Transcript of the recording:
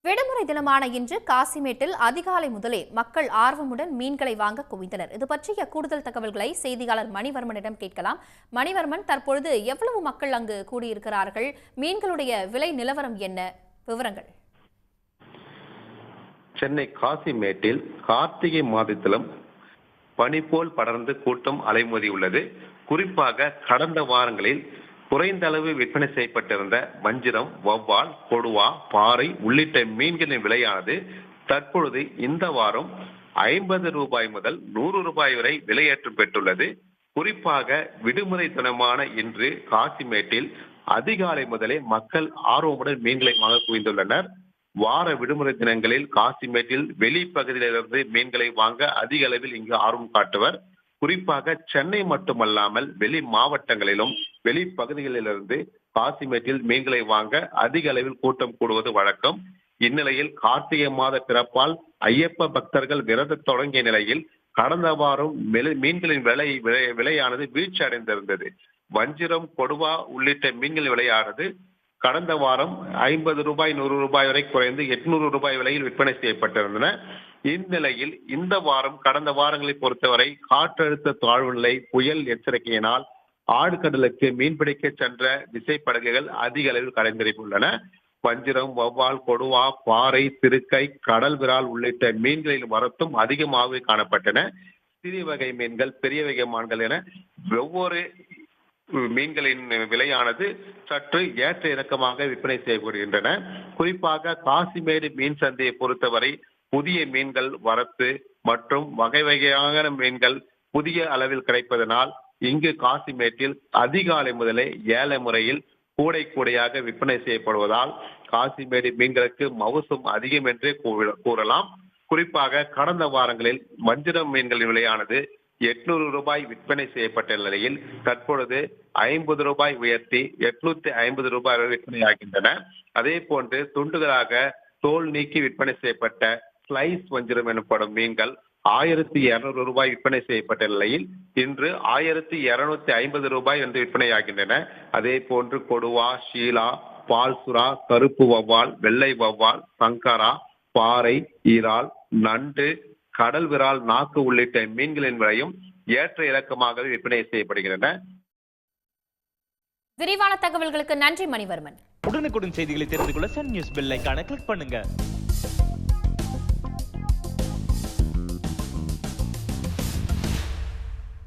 விடுமுறை தினமான இன்று காசிமேட்டில் அதிகாலை முதலே மக்கள் ஆர்வமுடன் மீன்களை வாங்க குவிந்தனர். இது பற்றிய கூடுதல் தகவல்களை செய்தியாளர் மணிவர்மனிடம் கேட்கலாம். மணிவர்மன், தற்பொழுது எவ்வளவு மக்கள் அங்கு கூடியிருக்கிறார்கள்? மீன்களுடைய விலை நிலவரம் என்ன? விவரங்கள். சென்னை காசிமேட்டில் கார்த்திகை மாதத்திலும் பனி போல் படர்ந்து கூட்டம் அலைமோதியுள்ளது. குறிப்பாக கடந்த வாரங்களில் குறைந்த அளவு விற்பனை செய்யப்பட்டிருந்த வஞ்சிரம், வவ்வால், கொடுவா, பாறை உள்ளிட்ட மீன்களின் விலையானது தற்பொழுது இந்த வாரம் 50 ரூபாய் முதல் 100 ரூபாய் வரை விலையேற்றம் பெற்றுள்ளது. குறிப்பாக விடுமுறை தினமான இன்று காசிமேட்டில் அதிகாலை முதலே மக்கள் ஆர்வமுடன் மீன்களை வாங்க குவிந்துள்ளனர். வார விடுமுறை தினங்களில் காசிமேட்டில் வெளிப்பகுதியிலிருந்து மீன்களை வாங்க அதிக அளவில் இங்கு ஆர்வம் காட்டுவர். குறிப்பாக சென்னை மட்டுமல்லாமல் வெளி மாவட்டங்களிலும் வெளி பகுதிகளிலிருந்து காசிமேட்டில் மீன்களை வாங்க அதிக அளவில் கூட்டம் கூடுவது வழக்கம். இந்நிலையில் கார்த்திகை மாத பிறப்பால் ஐயப்ப பக்தர்கள் விரதம் தொடங்கிய நிலையில் கடந்த வாரம் மீன்களின் விலையானது வீழ்ச்சி அடைந்திருந்தது. வஞ்சிரம், கொடுவா உள்ளிட்ட மீன்களின் விலையானது கடந்த வாரம் 50 ரூபாய் 100 ரூபாய் வரை குறைந்து 800 ரூபாய் விலையில் விற்பனை செய்யப்பட்டிருந்தன. இந்நிலையில் இந்த வாரம் கடந்த வாரங்களை பொறுத்தவரை காற்றழுத்த தாழ்வு நிலை, புயல் எச்சரிக்கையினால் ஆழ்கடலுக்கு மீன்பிடிக்க சென்ற விசைப்படகுகள் அதிக அளவில் கரைந்திருப்புள்ளன. வஞ்சிரம், வவ்வால், கொடுவா, பாறை, திருக்கை, கடல் விரால் உள்ளிட்ட மீன்களின் வரத்தும் அதிகமாகவே காணப்பட்டன. சிறிய வகை மீன்கள், பெரிய வகை மான்கள் என ஒவ்வொரு மீன்களின் விலையானது சற்று ஏற்ற இறக்கமாக விற்பனை செய்யப்படுகின்றன. குறிப்பாக காசிமேடு மீன் சந்தையை பொறுத்தவரை புதிய மீன்கள் வரத்து மற்றும் வகை வகையான மீன்கள் புதிய அளவில் கிடைப்பதனால் இங்கு காசிமேட்டில் அதிகாலை முதலே ஏல முறையில் கூடை கூடையாக விற்பனை செய்யப்படுவதால் காசிமேடு மீன்களுக்கு மவுசம் அதிகம் என்றே கூறலாம். குறிப்பாக கடந்த வாரங்களில் வஞ்சிரம் மீன்களின் விலையானது 800 ரூபாய் விற்பனை செய்யப்பட்ட நிலையில் தற்பொழுது 50 ரூபாய் உயர்த்தி 850 ரூபாய் வரை விற்பனையாகின்றன. அதே போன்று துண்டுகளாக தோல் நீக்கி விற்பனை செய்யப்பட்ட ஸ்லைஸ் வஞ்சிரம் எனப்படும் மீன்கள் 1200 ரூபாய் விற்பனை செய்யப்பட்ட நிலையில் இன்று 1250 ரூபாய் என்று விற்பனையாகின்றன. அதே போன்று கொடுவா, ஷீலா, பால்சுரா, கருப்பு வவ்வால், வெள்ளை வவ்வால், சங்கரா, பாறை, ஈரால், நண்டு, கடல் விரால், நாக்கு உள்ளிட்ட மீன்களின் விலையும் ஏற்ற இறக்கமாக விற்பனை செய்யப்படுகின்றன. விரிவான தகவல்களுக்கு நன்றி மணிவர்மன். உடனுக்குடன் செய்திகளை தெரிந்து கொள்ள சன் நியூஸ் பெல் ஐகானை கிளிக் பண்ணுங்க.